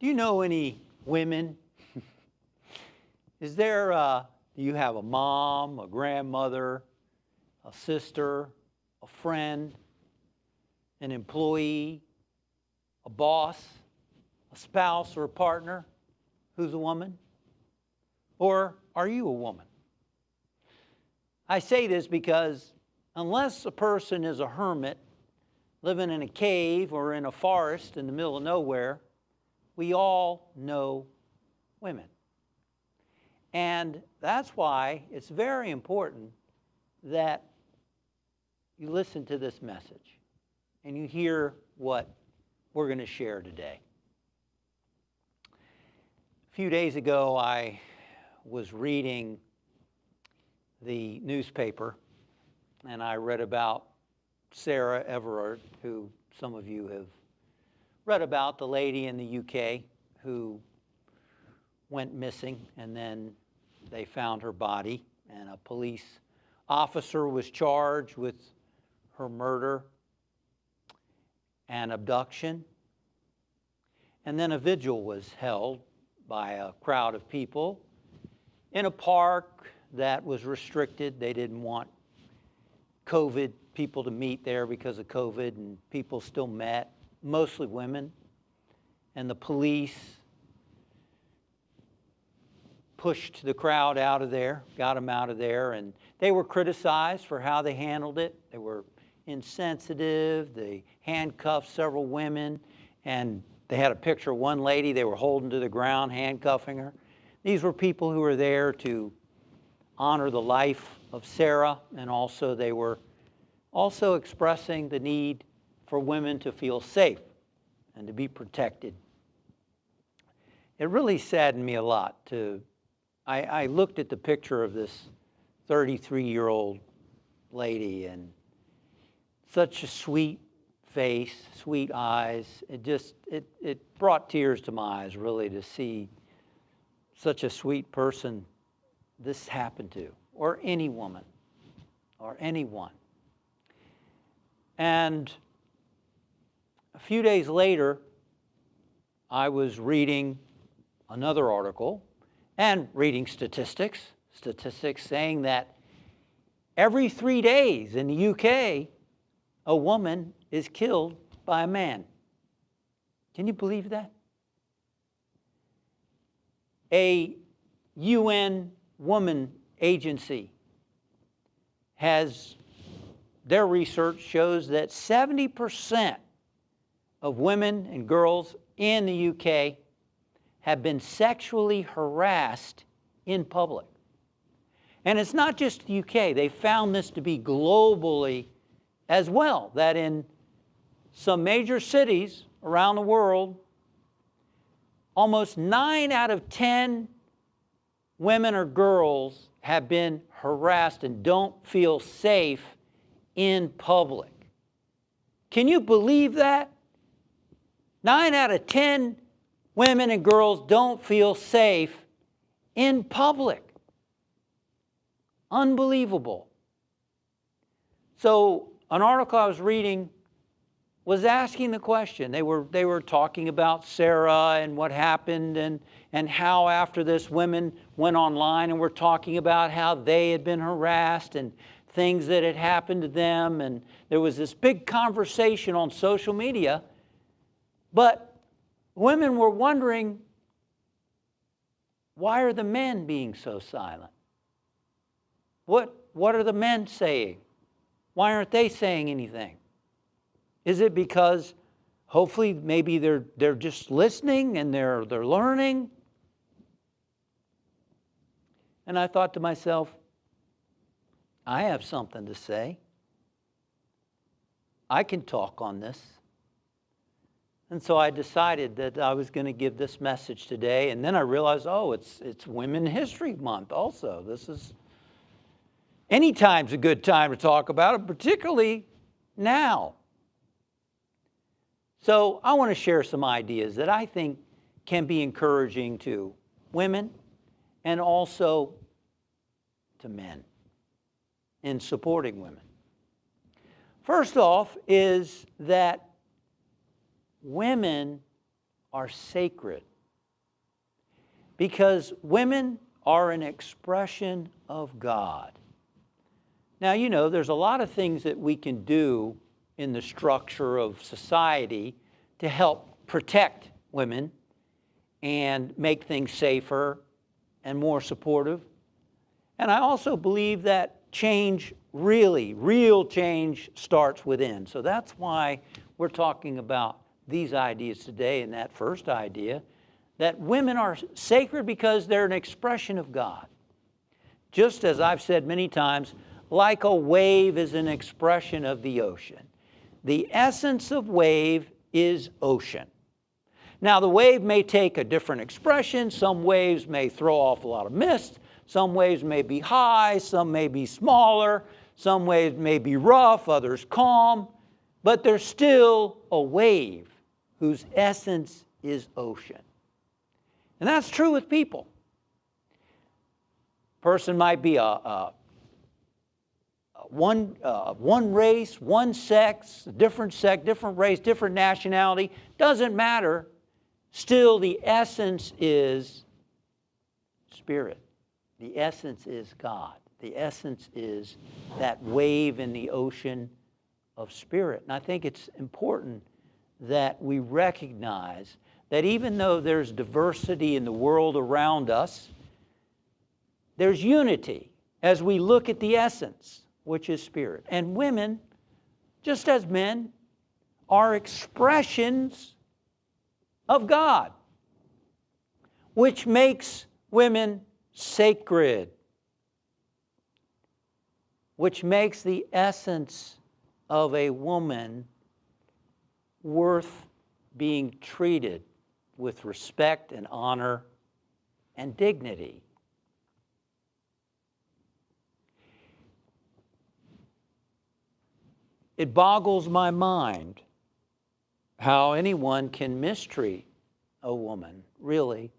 Do you know any women? Is there, do you have a mom, a grandmother, a sister, a friend, an employee, a boss, a spouse or a partner who's a woman? Or are you a woman? I say this because unless a person is a hermit living in a cave or in a forest in the middle of nowhere, we all know women. And that's why it's very important that you listen to this message and you hear what we're going to share today. A few days ago, I was reading the newspaper and I read about Sarah Everard, who some of you have read about, the lady in the UK who went missing, and then they found her body, and a police officer was charged with her murder and abduction. And then a vigil was held by a crowd of people in a park that was restricted. They didn't want COVID people to meet there because of COVID, and people still met, mostly women. And the police pushed the crowd out of there, got them out of there, and they were criticized for how they handled it. They were insensitive. They handcuffed several women, and they had a picture of one lady they were holding to the ground, handcuffing her. These were people who were there to honor the life of Sarah, and also they were also expressing the need for women to feel safe and to be protected. It really saddened me a lot I looked at the picture of this 33-year-old lady, and such a sweet face, sweet eyes. It brought tears to my eyes, really, to see such a sweet person this happened to, or any woman, or anyone. And a few days later, I was reading another article and reading statistics saying that every 3 days in the UK, a woman is killed by a man. Can you believe that? A UN woman agency their research shows that 70% of women and girls in the UK have been sexually harassed in public. And it's not just the UK. They found this to be globally as well, that in some major cities around the world, almost 9 out of 10 women or girls have been harassed and don't feel safe in public. Can you believe that? 9 out of 10 women and girls don't feel safe in public. Unbelievable. So an article I was reading was asking the question. They were talking about Sarah and what happened, and how after this women went online and were talking about how they had been harassed and things that had happened to them. And there was this big conversation on social media. But women were wondering, why are the men being so silent? What are the men saying? Why aren't they saying anything? Is it because hopefully maybe they're just listening and they're learning? And I thought to myself, I have something to say. I can talk on this. And so I decided that I was going to give this message today. And then I realized, it's Women History Month also. Anytime's a good time to talk about it, particularly now. So I want to share some ideas that I think can be encouraging to women and also to men in supporting women. First off is that women are sacred because women are an expression of God. Now, you know, there's a lot of things that we can do in the structure of society to help protect women and make things safer and more supportive. And I also believe that change, real change, starts within. So that's why we're talking about these ideas today, and that first idea, that women are sacred because they're an expression of God. Just as I've said many times, like a wave is an expression of the ocean. The essence of wave is ocean. Now, the wave may take a different expression. Some waves may throw off a lot of mist. Some waves may be high. Some may be smaller. Some waves may be rough, others calm. But there's still a wave whose essence is ocean. And that's true with people. A person might be one race, one sex, different race, different nationality. Doesn't matter. Still, the essence is spirit. The essence is God. The essence is that wave in the ocean of spirit. And I think it's important that we recognize that even though there's diversity in the world around us, there's unity as we look at the essence, which is spirit. And women, just as men, are expressions of God, which makes women sacred, which makes the essence of a woman worth being treated with respect and honor and dignity. It boggles my mind how anyone can mistreat a woman, really.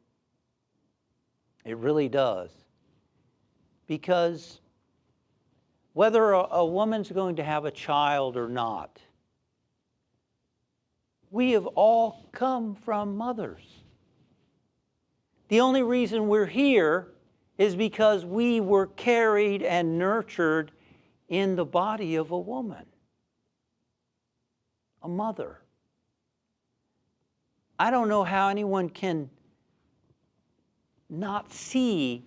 It really does. Because whether a woman's going to have a child or not, we have all come from mothers. The only reason we're here is because we were carried and nurtured in the body of a woman, a mother. I don't know how anyone can not see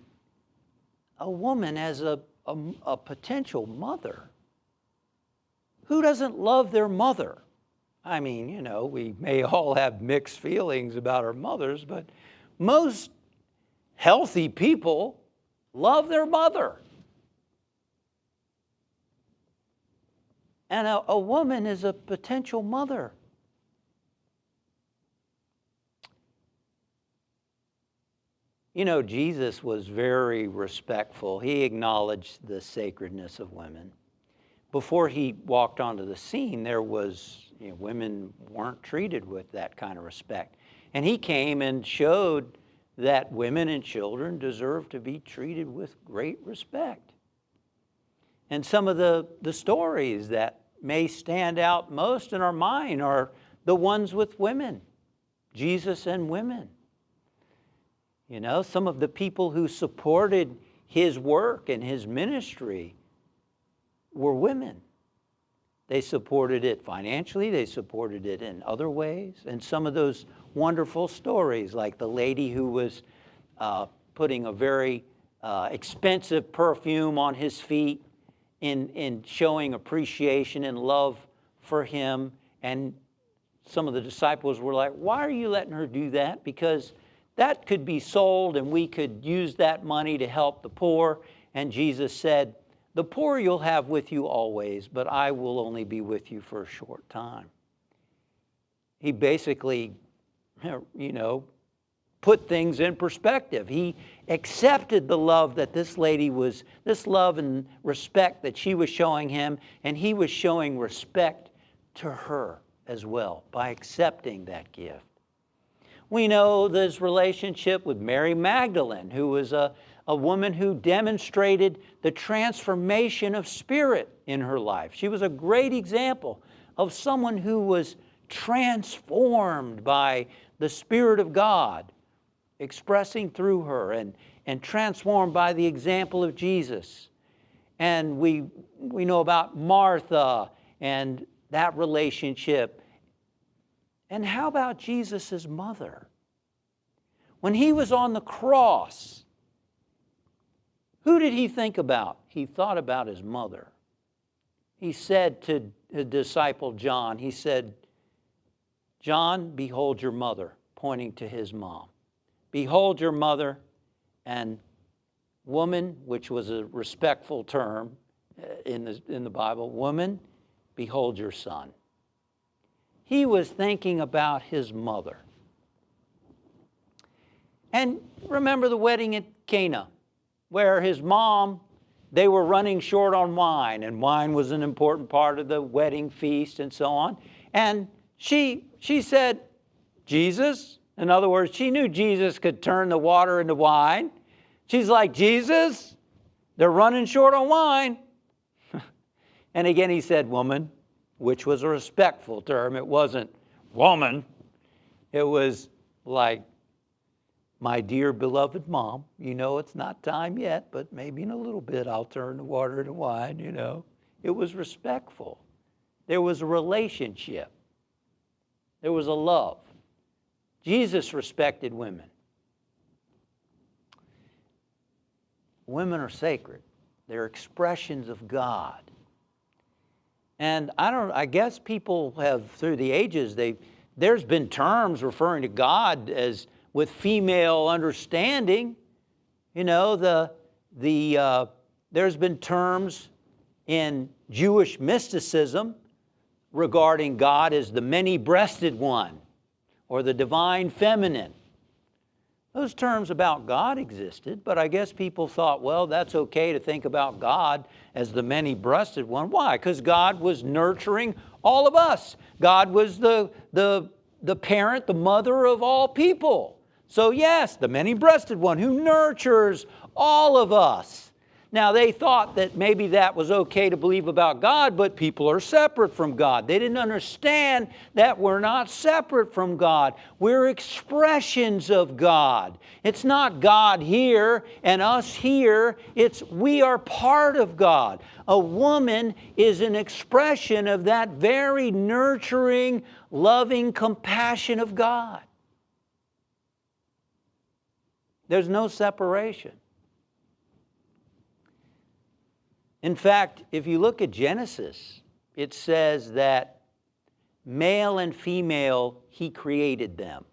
a woman as a potential mother. Who doesn't love their mother? I mean, you know, we may all have mixed feelings about our mothers, but most healthy people love their mother. And a woman is a potential mother. You know, Jesus was very respectful. He acknowledged the sacredness of women. Before he walked onto the scene, there was, women weren't treated with that kind of respect. And he came and showed that women and children deserve to be treated with great respect. And some of the stories that may stand out most in our mind are the ones with women, Jesus and women. You know, some of the people who supported his work and his ministry were women. They supported it financially, they supported it in other ways. And some of those wonderful stories, like the lady who was putting a very expensive perfume on his feet in showing appreciation and love for him. And some of the disciples were like, why are you letting her do that? Because that could be sold and we could use that money to help the poor. And Jesus said, the poor you'll have with you always, but I will only be with you for a short time. He basically, put things in perspective. He accepted the love that this love and respect that she was showing him, and he was showing respect to her as well by accepting that gift. We know this relationship with Mary Magdalene, who was a woman who demonstrated the transformation of spirit in her life. She was a great example of someone who was transformed by the Spirit of God. expressing through her and transformed by the example of Jesus. And we know about Martha and that relationship. And how about Jesus' mother? When he was on the cross, who did he think about? He thought about his mother. He said to his disciple John, he said, John, behold your mother, pointing to his mom. Behold your mother, and woman, which was a respectful term in the Bible, woman, behold your son. He was thinking about his mother. And remember the wedding at Cana, where his mom, they were running short on wine, and wine was an important part of the wedding feast and so on. And she said, Jesus, in other words, she knew Jesus could turn the water into wine. She's like, Jesus, they're running short on wine. And again he said, woman, which was a respectful term. It wasn't woman. It was like, my dear beloved mom, you know it's not time yet, but maybe in a little bit I'll turn the water into wine, you know. It was respectful. There was a relationship. There was a love. Jesus respected women. Women are sacred. They're expressions of God. And I guess people have, through the ages, there's been terms referring to God as with female understanding. You know, there's been terms in Jewish mysticism regarding God as the many-breasted one or the divine feminine. Those terms about God existed, but I guess people thought, well, that's okay to think about God as the many-breasted one. Why? Because God was nurturing all of us. God was the parent, the mother of all people. So yes, the many-breasted one who nurtures all of us. Now they thought that maybe that was okay to believe about God, but people are separate from God. They didn't understand that we're not separate from God. We're expressions of God. It's not God here and us here. It's we are part of God. A woman is an expression of that very nurturing, loving compassion of God. There's no separation. In fact, if you look at Genesis, it says that male and female, He created them.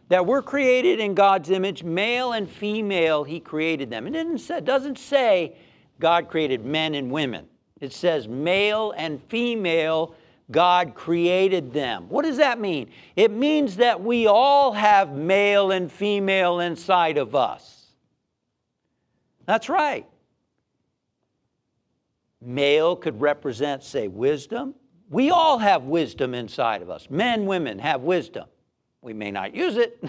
That we're created in God's image, male and female, He created them. It doesn't say God created men and women. It says male and female, God created them. What does that mean? It means that we all have male and female inside of us. That's right. Male could represent, say, wisdom. We all have wisdom inside of us. Men, women have wisdom. We may not use it.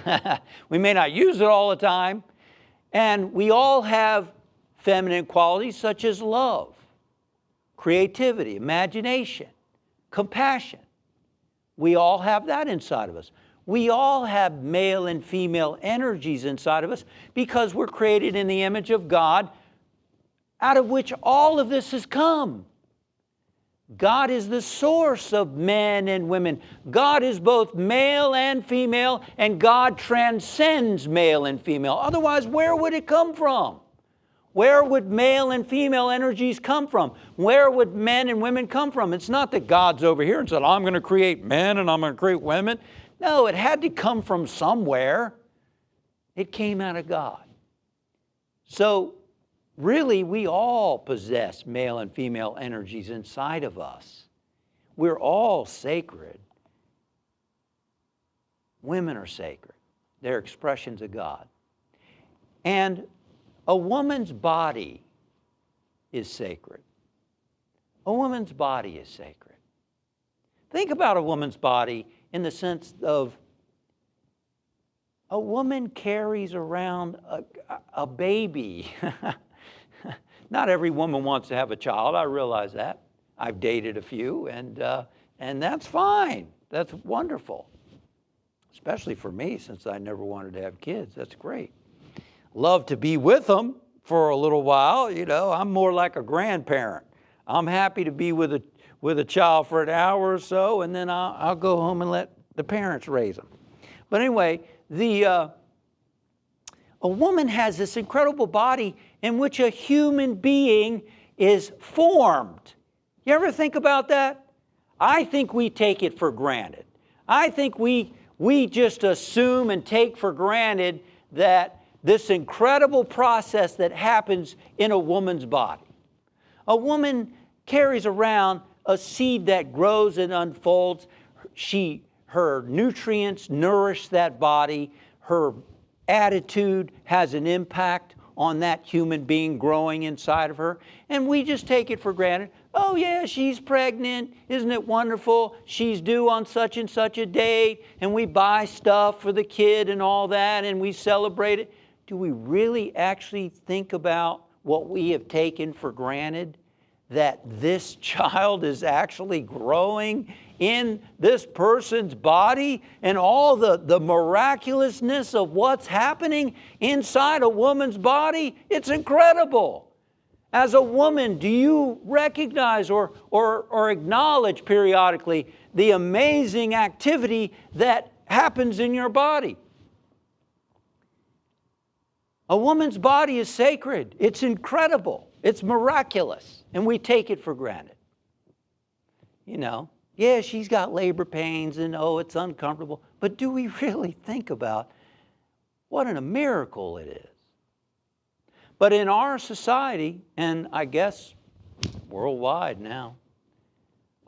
We may not use it all the time. And we all have feminine qualities such as love, creativity, imagination, compassion. We all have that inside of us. We all have male and female energies inside of us because we're created in the image of God, out of which all of this has come. God is the source of men and women. God is both male and female, and God transcends male and female. Otherwise, where would it come from? Where would male and female energies come from? Where would men and women come from? It's not that God's over here and said, I'm going to create men and I'm going to create women. No, it had to come from somewhere. It came out of God. So, really, we all possess male and female energies inside of us. We're all sacred. Women are sacred. They're expressions of God. And a woman's body is sacred. A woman's body is sacred. Think about a woman's body in the sense of a woman carries around a baby. Not every woman wants to have a child. I realize that. I've dated a few, and that's fine. That's wonderful. especially for me since I never wanted to have kids. That's great. Love to be with them for a little while. You know, I'm more like a grandparent. I'm happy to be with a child for an hour or so, and then I'll go home and let the parents raise them. But anyway, a woman has this incredible body in which a human being is formed. You ever think about that? I think we take it for granted. I think we just assume and take for granted that this incredible process that happens in a woman's body. A woman carries around a seed that grows and unfolds. Her nutrients nourish that body. Her attitude has an impact on that human being growing inside of her. And we just take it for granted. Oh yeah, she's pregnant. Isn't it wonderful? She's due on such and such a date. And we buy stuff for the kid and all that, and we celebrate it. Do we really actually think about what we have taken for granted? That this child is actually growing in this person's body, and all the miraculousness of what's happening inside a woman's body? It's incredible. As a woman, do you recognize or acknowledge periodically the amazing activity that happens in your body? A woman's body is sacred. It's incredible. It's miraculous. And we take it for granted. You know, yeah, she's got labor pains and oh, it's uncomfortable. But do we really think about what a miracle it is? But in our society, and I guess worldwide now,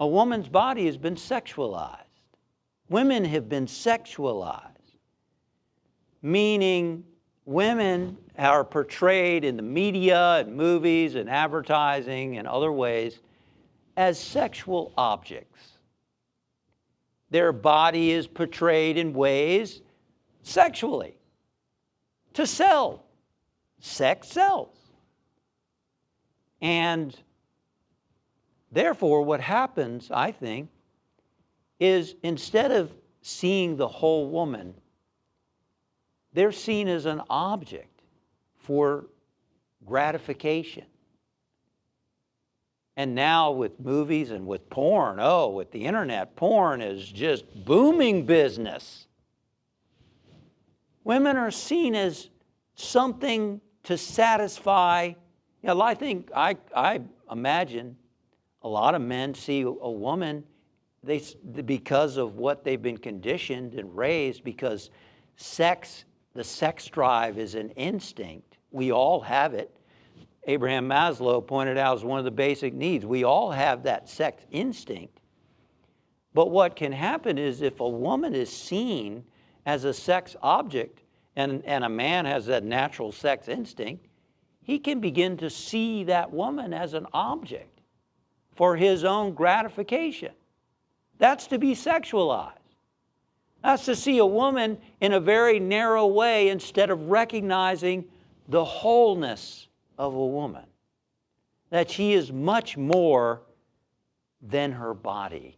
a woman's body has been sexualized. Women have been sexualized, meaning women are portrayed in the media and movies and advertising and other ways as sexual objects. Their body is portrayed in ways sexually to sell. Sex sells. And therefore, what happens, I think, is instead of seeing the whole woman, they're seen as an object for gratification. And now with movies and with porn, with the internet, porn is just booming business. Women are seen as something to satisfy. You know, I imagine a lot of men see a woman, because of what they've been conditioned and raised, because the sex drive is an instinct. We all have it. Abraham Maslow pointed out as one of the basic needs. We all have that sex instinct. But what can happen is if a woman is seen as a sex object and a man has that natural sex instinct, he can begin to see that woman as an object for his own gratification. That's to be sexualized. That's to see a woman in a very narrow way instead of recognizing the wholeness of a woman. That she is much more than her body.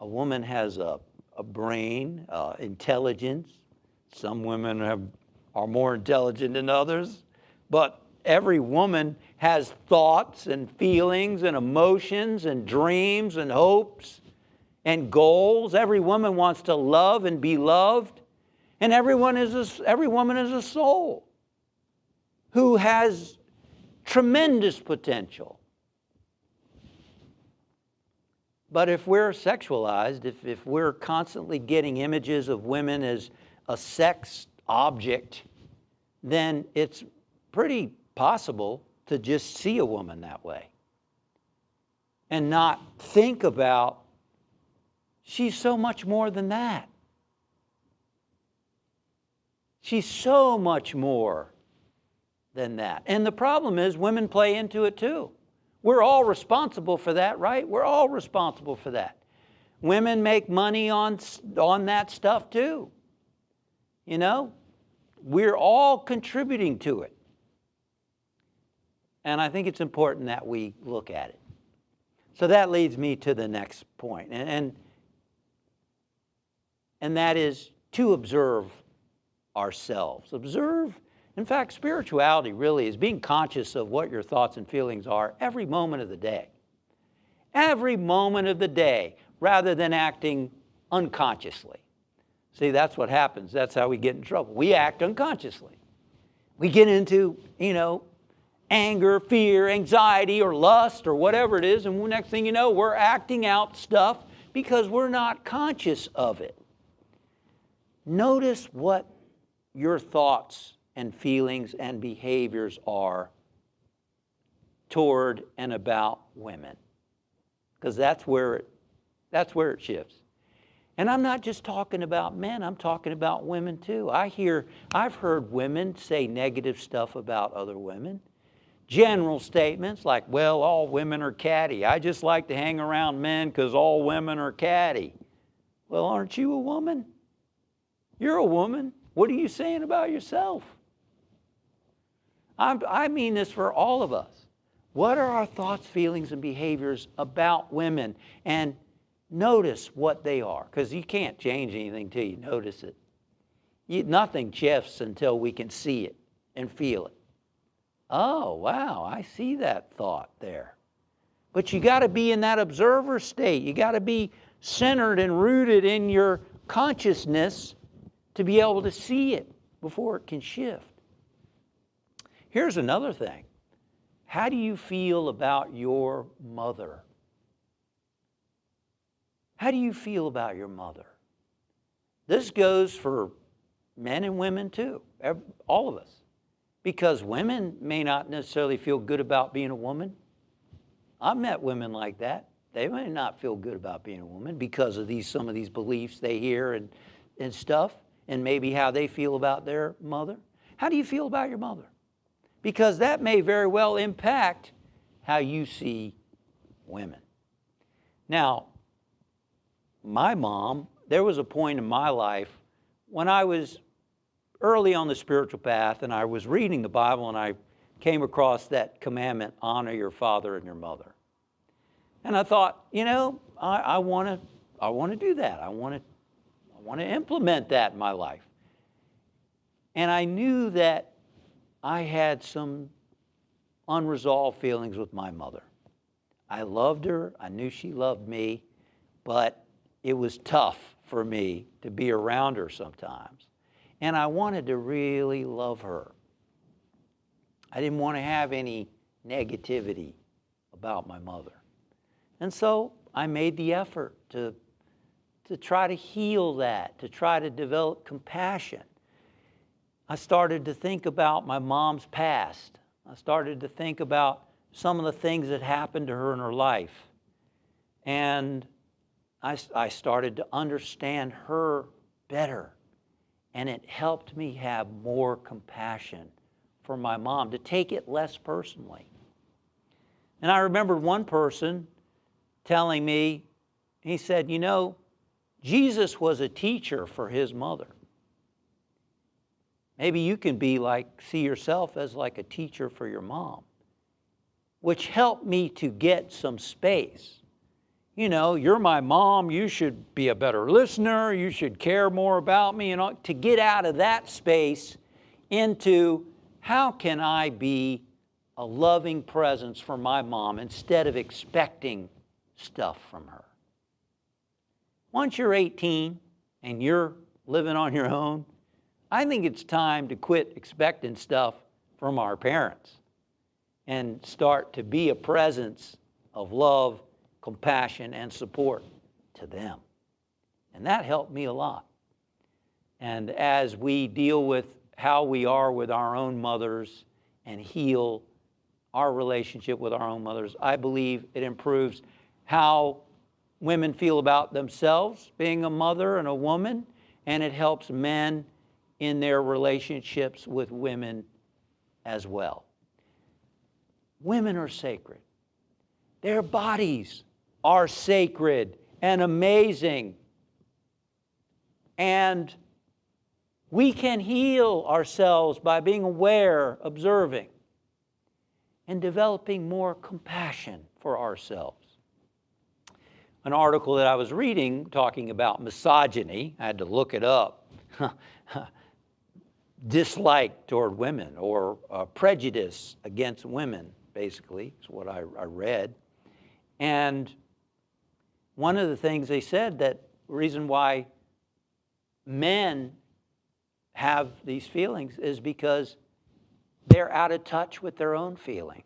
A woman has a brain, intelligence. Some women are more intelligent than others. But every woman has thoughts and feelings and emotions and dreams and hopes and goals. Every woman wants to love and be loved. And every woman is a soul who has tremendous potential. But if we're sexualized, if we're constantly getting images of women as a sex object, then it's pretty possible to just see a woman that way and not think about she's so much more than that. She's so much more than that. And the problem is women play into it too. We're all responsible for that, right? We're all responsible for that. Women make money on that stuff too. You know, we're all contributing to it. And I think it's important that we look at it. So that leads me to the next point. And and that is to observe ourselves. Observe. In fact, spirituality really is being conscious of what your thoughts and feelings are every moment of the day. Every moment of the day, rather than acting unconsciously. See, that's what happens. That's how we get in trouble. We act unconsciously. We get into, anger, fear, anxiety, or lust, or whatever it is, and next thing you know, we're acting out stuff because we're not conscious of it. Notice what your thoughts and feelings and behaviors are toward and about women, because that's where it shifts. And I'm not just talking about men, I'm talking about women too. I've heard women say negative stuff about other women. General statements like, well, all women are catty. I just like to hang around men because all women are catty. Well, aren't you a woman? You're a woman. What are you saying about yourself? I mean this for all of us. What are our thoughts, feelings, and behaviors about women? And notice what they are, because you can't change anything till you notice it. Nothing shifts until we can see it and feel it. Oh, wow, I see that thought there. But you got to be in that observer state. You got to be centered and rooted in your consciousness to be able to see it before it can shift. Here's another thing. How do you feel about your mother? How do you feel about your mother? This goes for men and women too, all of us. Because women may not necessarily feel good about being a woman. I've met women like that. They may not feel good about being a woman because of some of these beliefs they hear and stuff, and maybe how they feel about their mother. How do you feel about your mother? Because that may very well impact how you see women. Now, my mom, there was a point in my life when I was early on the spiritual path and I was reading the Bible and I came across that commandment, honor your father and your mother. And I thought, I want to do that. I want to implement that in my life. And I knew that I had some unresolved feelings with my mother. I loved her. I knew she loved me, but it was tough for me to be around her sometimes. And I wanted to really love her. I didn't want to have any negativity about my mother. And so I made the effort to try to heal that, to try to develop compassion. I started to think about my mom's past. I started to think about some of the things that happened to her in her life. And I started to understand her better. And it helped me have more compassion for my mom, to take it less personally. And I remember one person telling me, he said, Jesus was a teacher for his mother. Maybe you can see yourself as like a teacher for your mom, which helped me to get some space. You're my mom, you should be a better listener, you should care more about me, to get out of that space into how can I be a loving presence for my mom instead of expecting stuff from her. Once you're 18 and you're living on your own, I think it's time to quit expecting stuff from our parents and start to be a presence of love, compassion, and support to them. And that helped me a lot. And as we deal with how we are with our own mothers and heal our relationship with our own mothers, I believe it improves how women feel about themselves, being a mother and a woman, and it helps men in their relationships with women as well. Women are sacred. Their bodies are sacred and amazing. And we can heal ourselves by being aware, observing, and developing more compassion for ourselves. an article that I was reading talking about misogyny. I had to look it up. Dislike toward women, or prejudice against women, basically, is what I read. And one of the things they said, that the reason why men have these feelings is because they're out of touch with their own feelings.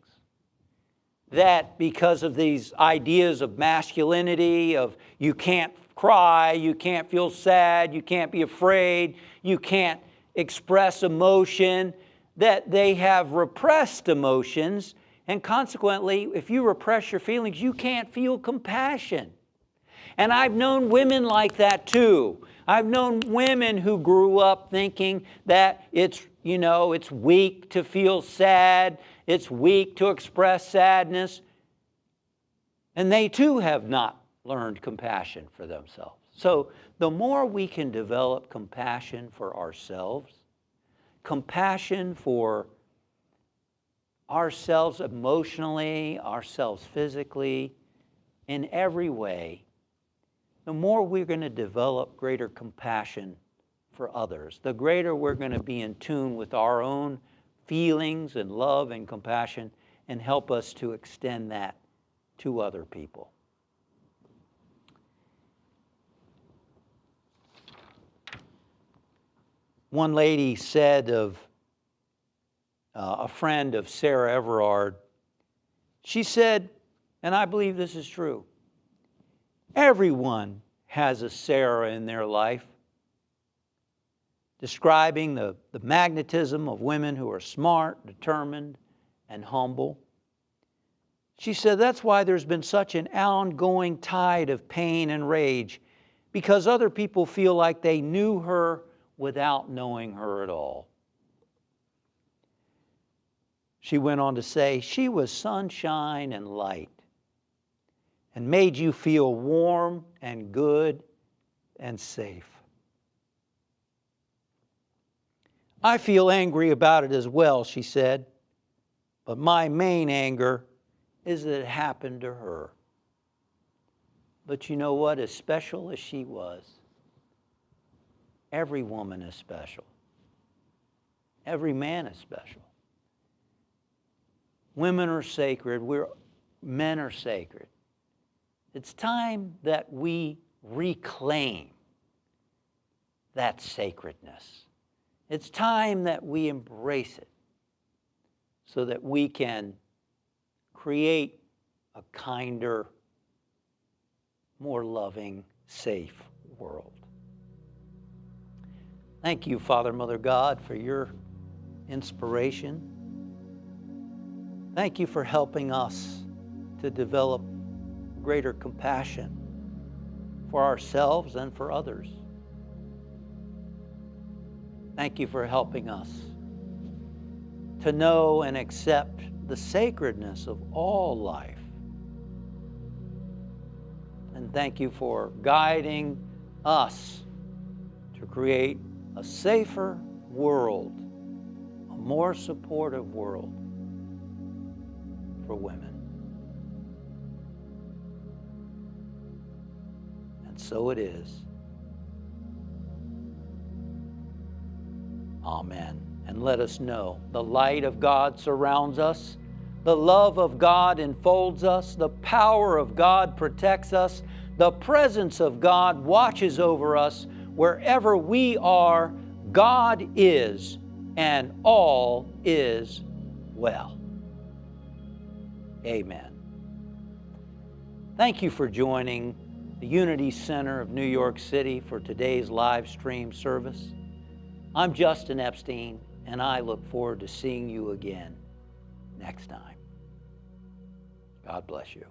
That because of these ideas of masculinity, of you can't cry, you can't feel sad, you can't be afraid, you can't express emotion, that they have repressed emotions, and consequently, if you repress your feelings, you can't feel compassion. And I've known women like that too. I've known women who grew up thinking that it's weak to feel sad, it's weak to express sadness. And they too have not learned compassion for themselves. So the more we can develop compassion for ourselves, compassion for ourselves emotionally, ourselves physically, in every way, the more we're going to develop greater compassion for others, the greater we're going to be in tune with our own feelings and love and compassion, and help us to extend that to other people. One lady said of a friend of Sarah Everard, she said, and I believe this is true, everyone has a Sarah in their life, describing the magnetism of women who are smart, determined, and humble. She said that's why there's been such an ongoing tide of pain and rage, because other people feel like they knew her without knowing her at all. She went on to say, she was sunshine and light, and made you feel warm and good and safe. I feel angry about it as well, she said, but my main anger is that it happened to her. But you know what? As special as she was, every woman is special. Every man is special. Women are sacred. Men are sacred. It's time that we reclaim that sacredness. It's time that we embrace it so that we can create a kinder, more loving, safe world. Thank you, Father, Mother God, for your inspiration. Thank you for helping us to develop greater compassion for ourselves and for others. Thank you for helping us to know and accept the sacredness of all life. And thank you for guiding us to create a safer world, a more supportive world for women. And so it is. Amen. And let us know the light of God surrounds us, the love of God enfolds us, the power of God protects us, the presence of God watches over us. Wherever we are, God is, and all is well. Amen. Thank you for joining the Unity Center of New York City for today's live stream service. I'm Justin Epstein, and I look forward to seeing you again next time. God bless you.